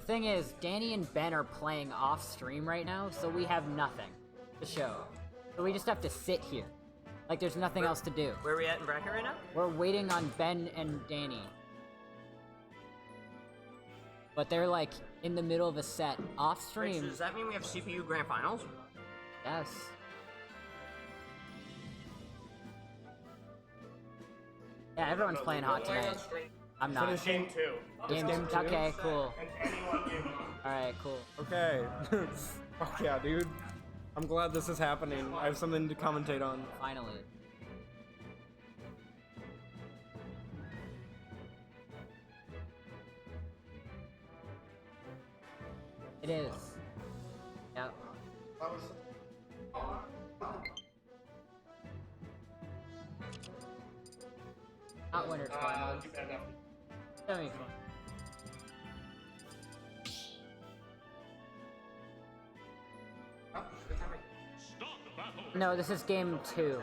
thing is, Danny and Ben are playing off stream right now, so we have nothing to show. So we just have to sit here. Like, there's nothing else to do. Where are we at in bracket right now? We're waiting on Ben and Danny. But they're, like, in the middle of a set, off stream. Wait, so does that mean we have CPU Grand Finals? Yes. Yeah, everyone's playing hot tonight. I'm not. Game 2. Game 2? Okay, cool. And anyone game 1. Alright, cool. Okay. Fuck yeah, dude. I'm glad this is happening. I have something to commentate on. Finally. It is. Yep. Not winter finals. Semi-final. No, this is game 2.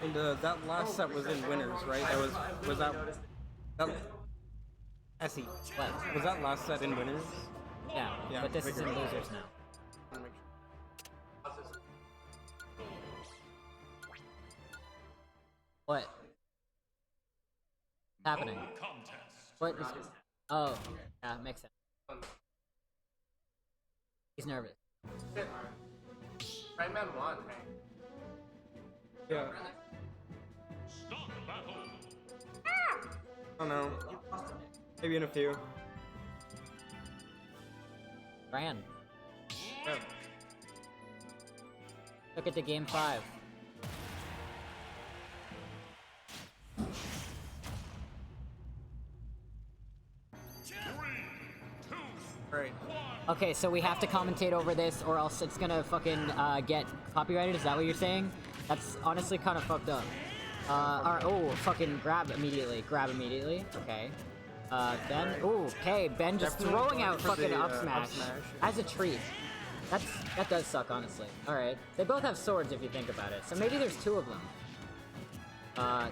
And that last set was in winners, right? That was that SE. What? Was that last set in winners? Yeah, Yeah, but this is in figured. losers now. What? Happening? What is... Oh, yeah, makes sense. He's nervous. Right man won. Yeah. I don't know. Maybe in a few. Ran. Yeah. Took it to game 5. Great. Okay, so we have to commentate over this or else it's gonna fucking get copyrighted, is that what you're saying? That's honestly kind of fucked up. Alright, oh, fucking grab immediately, okay. Ben, ooh, okay, Ben just Definitely throwing out for fucking the, up smash up smash. as a treat. That does suck, honestly. Alright, they both have swords if you think about it, so maybe there's 2 of them.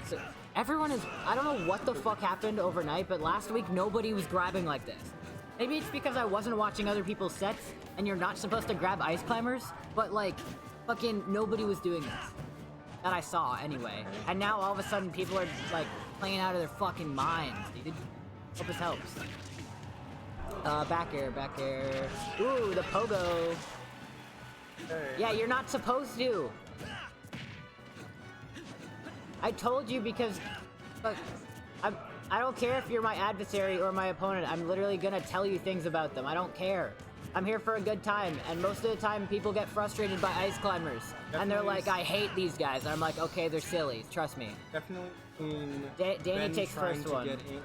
So everyone is, I don't know what the fuck happened overnight, but last week nobody was grabbing like this. Maybe it's because I wasn't watching other people's sets, and you're not supposed to grab ice climbers, but like, fucking nobody was doing this. That I saw, anyway. And now all of a sudden people are, like, playing out of their fucking minds, dude. Hope this helps. Back air. Ooh, the pogo. Hey. Yeah, you're not supposed to. I told you because, look, I don't care if you're my adversary or my opponent. I'm literally gonna tell you things about them. I don't care. I'm here for a good time, and most of the time people get frustrated by ice climbers. And they're like, I hate these guys. And I'm like, okay, they're silly. Trust me. Definitely seen Danny Ben takes trying first to one. get in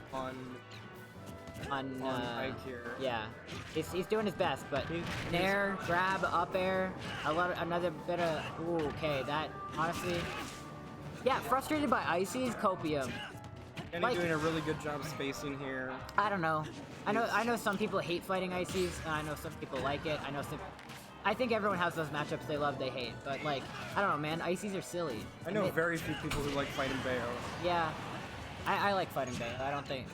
on Ike here. Yeah. He's doing his best, but He's- nair, grab, up air, another bit of, ooh, okay, that, honestly, yeah, frustrated by Icy's copium. Danny Like- doing a really good job spacing here. I don't know. I know some people hate fighting Icies, and I know some people like it. I think everyone has those matchups they love, they hate, but like, I don't know, man, Icies are silly. I know And very few people who like fighting Bayo. yeah, I like fighting Bayo. I don't think,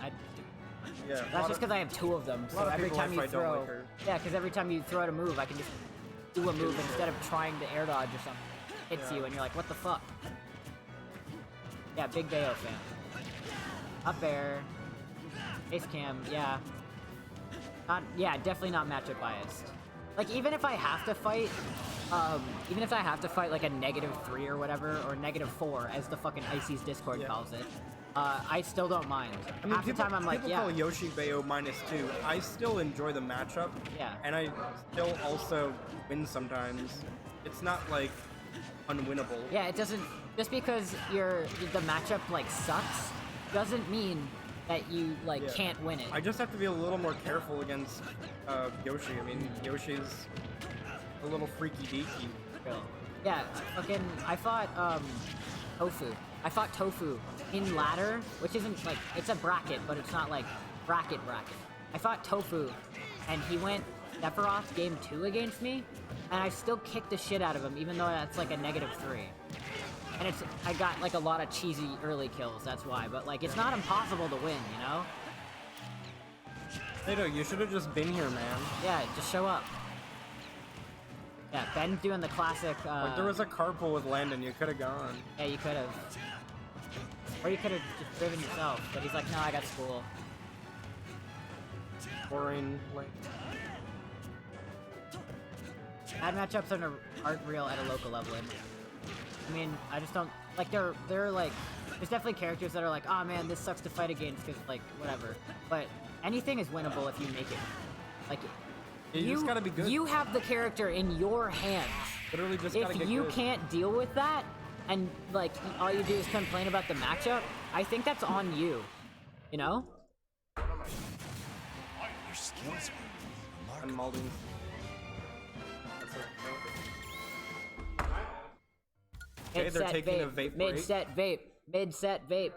Yeah. that's just because I have 2 of them, a so lot of every people I time you fight don't throw, like her. yeah, because every time you throw out a move, I can just do a move instead of trying to air dodge or something. Hits Yeah. you, and you're like, what the fuck? Yeah, big Bayo fan. Up air, ace cam, yeah. Definitely not matchup biased. Like, even if I have to fight like a -3 or whatever, or -4, as the fucking Icy's Discord Yeah. calls it, I still don't mind. I mean, Half the time I'm like, people yeah, call Yoshi Bayo -2. I still enjoy the matchup. Yeah. And I still also win sometimes. It's not like unwinnable. yeah, it doesn't, just because the matchup like sucks, doesn't mean that you like Yeah. can't win it. I just have to be a little more careful against Yoshi. I mean, Yoshi's a little freaky deaky. Yeah, fucking, I fought, Tofu. I fought Tofu in ladder, which isn't, like, it's a bracket, but it's not, like, bracket. I fought Tofu, and he went Sephiroth game 2 against me, and I still kicked the shit out of him, even though that's, like, a -3. And I got like a lot of cheesy early kills, that's why. But like, it's not impossible to win, you know? Hey, you should have just been here, man. Yeah, just show up. Yeah, Ben's doing the classic, Like, there was a carpool with Landon, you could have gone. Yeah, you could have. Or you could have just driven yourself, but he's like, no, I got school. Boring, like... Bad matchups aren't real at a local level. I mean, I just don't... Like, they're like... There's definitely characters that are like, oh man, this sucks to fight against, because, like, whatever. But anything is winnable if you make it. Like, you just gotta be good. You have the character in your hands. Literally just gotta If get you good. can't deal with that, and, like, all you do is complain about the matchup, I think that's on you. You know? And Malding. Okay, they're Mid-set taking a vape break. Mid-set vape. Mid-set vape. If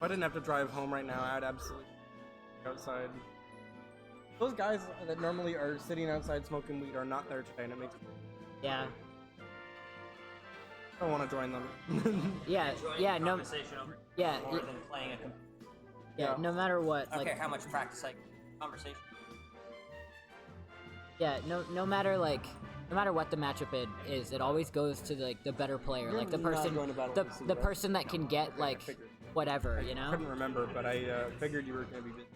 I didn't have to drive home right now, I'd absolutely go outside. Those guys that normally are sitting outside smoking weed are not there today, and it makes me... Yeah. I don't want to join them. Yeah, yeah, no... Conversation over Yeah, more than playing a yeah, no matter what, I don't like... care how much practice I conversation. Yeah, no matter what the matchup is, it always goes to like the better player, like the person, the person that can get like whatever, you I know. couldn't remember, but I figured you were gonna be busy.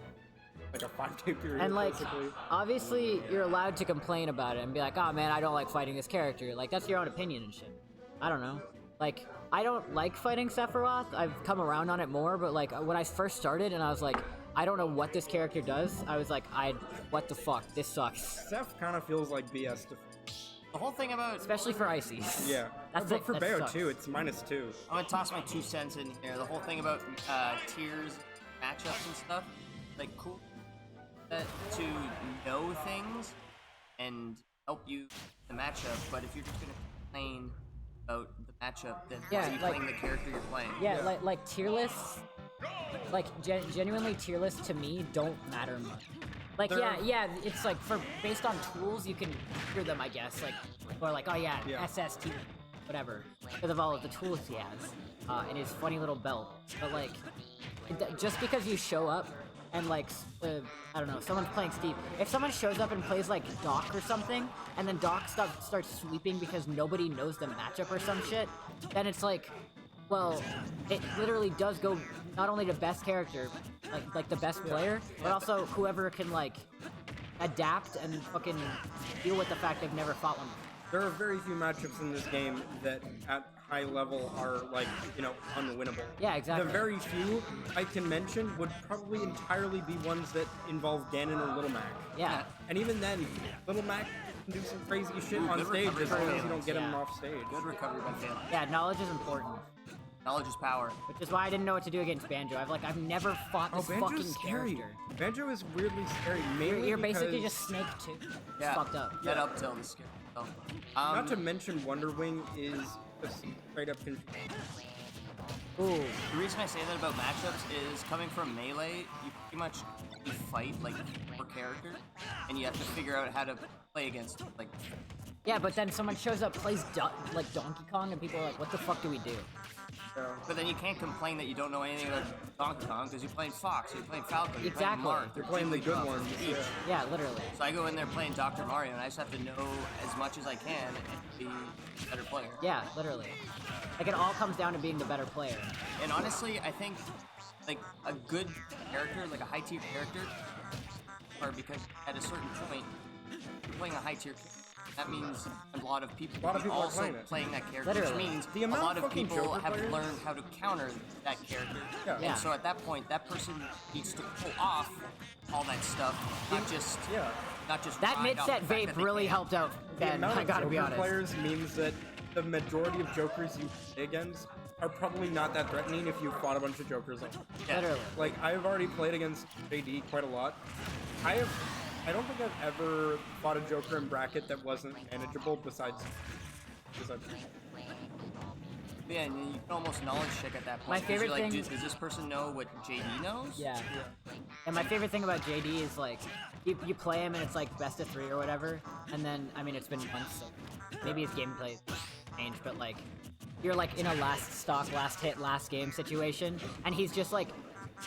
Like a 5-day period. And like, basically. obviously, you're allowed to complain about it and be like, oh man, I don't like fighting this character. Like that's your own opinion and shit. I don't know. Like I don't like fighting Sephiroth. I've come around on it more, but like when I first started and I was like, I don't know what this character does. I was like, what the fuck? This sucks. Seth kind of feels like BS to... The whole thing about... Especially for Ices. Yeah. That's but it, for that Bayo sucks. too, it's -2. I'm gonna toss my 2 cents in here. The whole thing about tiers, matchups and stuff, like cool to know things and help you in the matchup. But if you're just gonna complain about the matchup, then Yeah, why are you like- playing the character you're playing? Yeah, like tier lists, like genuinely tier lists to me don't matter much. Like yeah, it's like based on tools you can tier them, I guess. Like or like oh yeah, Yeah. SS tier, whatever, because of all of the tools he has and his funny little belt. But like just because you show up and like I don't know, someone's playing Steve. If someone shows up and plays like Doc or something, and then Doc starts sweeping because nobody knows the matchup or some shit, then it's like, well, it literally does go not only to best character, like the best player, but also whoever can like adapt and fucking deal with the fact they've never fought one. There are very few matchups in this game that at high level are like, you know, unwinnable. Yeah, exactly. The very few I can mention would probably entirely be ones that involve Ganon or Little Mac. Yeah. And even then, Little Mac can do some crazy shit on good stage recovery as long as Phalanx, you don't get him yeah. off stage. Good recovery by Phalanx. Yeah, knowledge is important. Knowledge is power. Which is why I didn't know what to do against Banjo. I've never fought this fucking Banjo's scary. character. Banjo is weirdly scary, mainly You're basically because- just Snake too. It's Yeah. fucked up. That up tilt is scary. So, Not to mention Wonder Wing is just straight up control. Ooh. the reason I say that about matchups is coming from Melee, you pretty much you fight like per character, and you have to figure out how to play against like. Yeah, but then someone shows up, plays like Donkey Kong, and people are like, what the fuck do we do? But then you can't complain that you don't know anything about Donkey Kong because you're playing Fox, you're playing Falco, you're Exactly. playing Marth, You're playing the good Jigglypuff, ones. Peach. Yeah. Yeah, literally. So I go in there playing Dr. Mario, and I just have to know as much as I can and be a better player. Yeah, literally. Like, it all comes down to being the better player. And honestly, I think like a good character, like a high tier character, or because at a certain point you're playing a high tier character. That means a lot of people, A lot of people are also playing it. playing that character, Literally. which means The a amount lot of of fucking people Joker have players- learned how to counter that character. Yeah. Yeah. And so at that point, that person needs to pull off all that stuff, not just Yeah. That ride off mid-set the fact vape that they really can. helped out The Ben, amount I of gotta be Joker honest. players means that the majority of Jokers you play against are probably not that threatening if you fought a bunch of Jokers. Yeah. Literally. Like, I've already played against JD quite a lot. I don't think I've ever fought a Joker in bracket that wasn't manageable besides Yeah, and you can almost knowledge check at that point. My 'cause favorite you're like, thing- does this person know what JD knows? Yeah. And my favorite thing about JD is like, you play him and it's like best of 3 or whatever, and then, I mean, it's been months, so maybe his gameplay changed, but like, you're like in a last stock, last hit, last game situation, and he's just like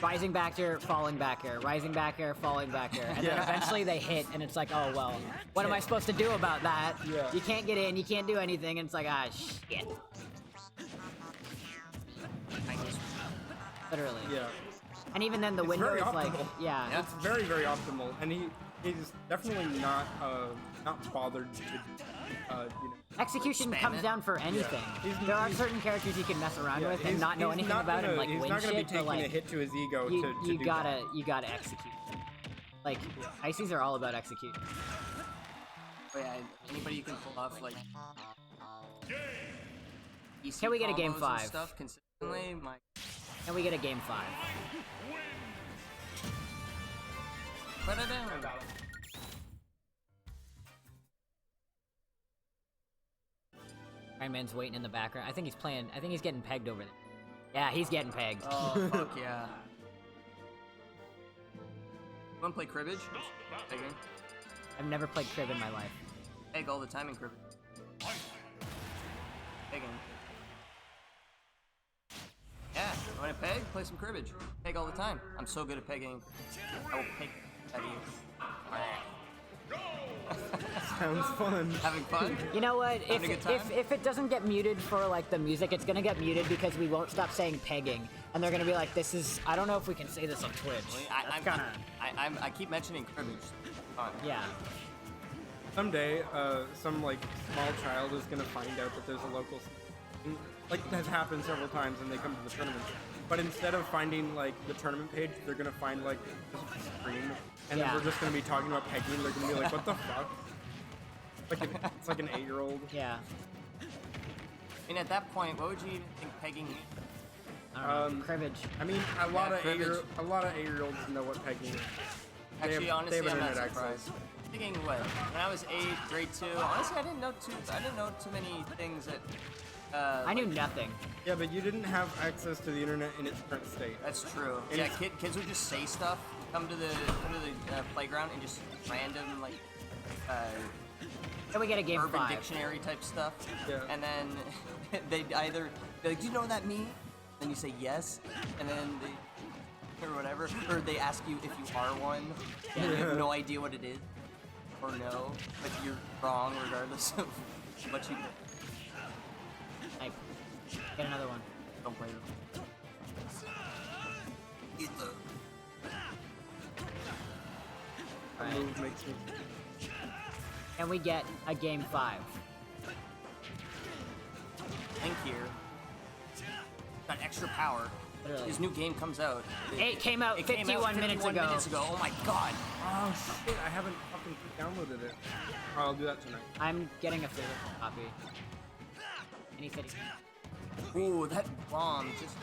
rising back here, falling back here, rising back here, falling back here, and then eventually they hit, and it's like, oh well, what am I supposed to do about that? Yeah. You can't get in, you can't do anything, and it's like, ah, shit. Literally. Yeah. And even then, the It's window very is like, optimal. yeah. It's very, very optimal, and he's definitely not bothered to, you know. Execution Spam comes it. down for anything. He's- There are he's- certain characters you can mess around Yeah, with and not know anything about and like he's win not gonna shit, be but taking like a hit to his ego you, to you do gotta execute. Like Ices are all about execution. But yeah, anybody you can pull off like. EC Can we get a game combos and 5? Stuff consistently, my. And we get a game 5. Put it in. Iron Man's waiting in the background. I think he's playing. I think he's getting pegged over there. Yeah, he's getting pegged. Oh fuck yeah. Wanna play cribbage? Pegging. I've never played crib in my life. Peg all the time in cribbage. Pegging. Yeah, you wanna peg? Play some cribbage. Peg all the time. I'm so good at pegging. I will peg out of you. Sounds fun. Having fun? You know what? Having a good time? If it doesn't get muted for like the music, it's gonna get muted because we won't stop saying pegging, and they're gonna be like, "This is." I don't know if we can say this on Twitch. I keep mentioning cribbage. Fun. Yeah. Someday, some like small child is gonna find out that there's a local scene. Like it has happened several times, and they come to the tournament. But instead of finding like the tournament page, they're gonna find like just a screen, and Yeah. then we're just gonna be talking about pegging. They're gonna be like, "What the fuck?" It's like an 8-year-old. Yeah. I mean, at that point, what would you even think pegging means? I don't know. Cribbage. I mean, a lot of cribbage. 8-year-olds know what pegging is. Actually, honestly, they have I'm not internet surprised. Thinking what? When I was 8, grade 2, honestly, I didn't know too many things that. I knew nothing. Yeah, but you didn't have access to the internet in its current state. That's true. And Yeah, it's- kids would just say stuff, come to the playground and just random like Then we get a game urban 5. dictionary type stuff. Yeah. And then they'd either be like, "Do you know what that means?" Then you say yes, and then they or whatever, or they ask you if you are one, and you have no idea what it is, or no, but you're wrong regardless of what you Like, get another one. don't play. Eat the. That move makes me. And we get a game 5. Link here got extra power. Literally. His new game comes out. It came out 51 minutes ago. Oh my god. Oh shit! I haven't fucking downloaded it. I'll do that tonight. I'm getting a physical copy. And he said Ooh, that bomb just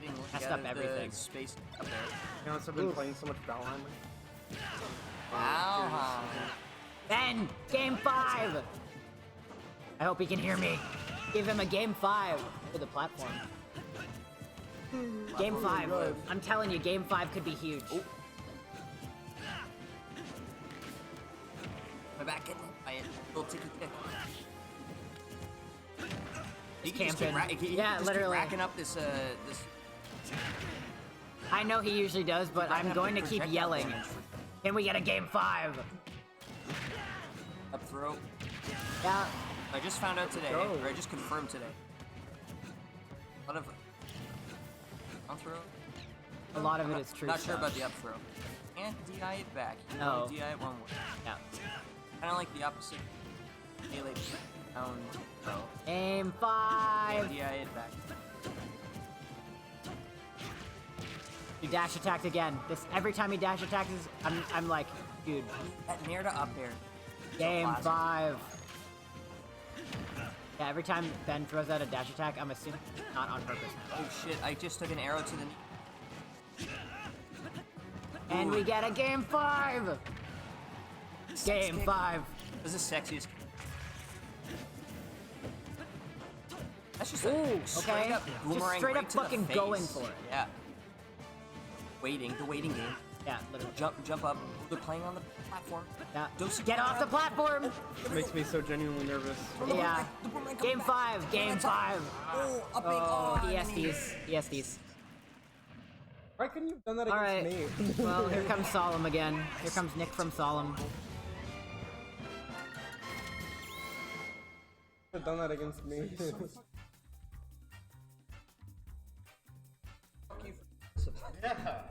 hitting Messed out up of everything. The space up there. To be honest, I've been playing so much Valheim. Wow. Ben, game 5! I hope he can hear me. Give him a game 5 for the platform. Game 5. I'm telling you, game 5 could be huge. My back getting hit by it. Little ticky tick. He's can just keep camping. he Yeah, just keep literally. racking up this this. I know he usually does, but racking I'm up going the to keep projectile yelling. damage. Can we get a game 5? Up throw. Yeah. I just found out today, go. or I just confirmed today. A lot of down throw. A lot of it is true Not sure stuff. about the up throw. Can't DI it back. You can No. only DI it one way. Yeah. Kind of like the opposite. Melee down throw. Game 5! DI it back. He dash attacked again. Every time he dash attacks, I'm like, dude, That near to up air. game Classic. 5. Yeah, every time Ben throws out a dash attack, I'm assuming it's not on purpose now. Oh shit! I just took an arrow to the knee. And we get a game 5! Game 5. This is the sexiest. That's just Ooh, a straight okay. up Just boomerang straight right up to the fucking face. going for it. Yeah. The waiting game. Yeah, literally. Jump up. They're playing on the platform. Yeah. Don't you Get off the platform! It makes me so genuinely nervous. Yeah. Game 5. Game 5. Oh, up big. Oh, ESDs. ESDs. Why couldn't you have done that All against right. me? Well, here comes Solemn again. Here comes Nick from Solemn. Have done that against me. Yeah.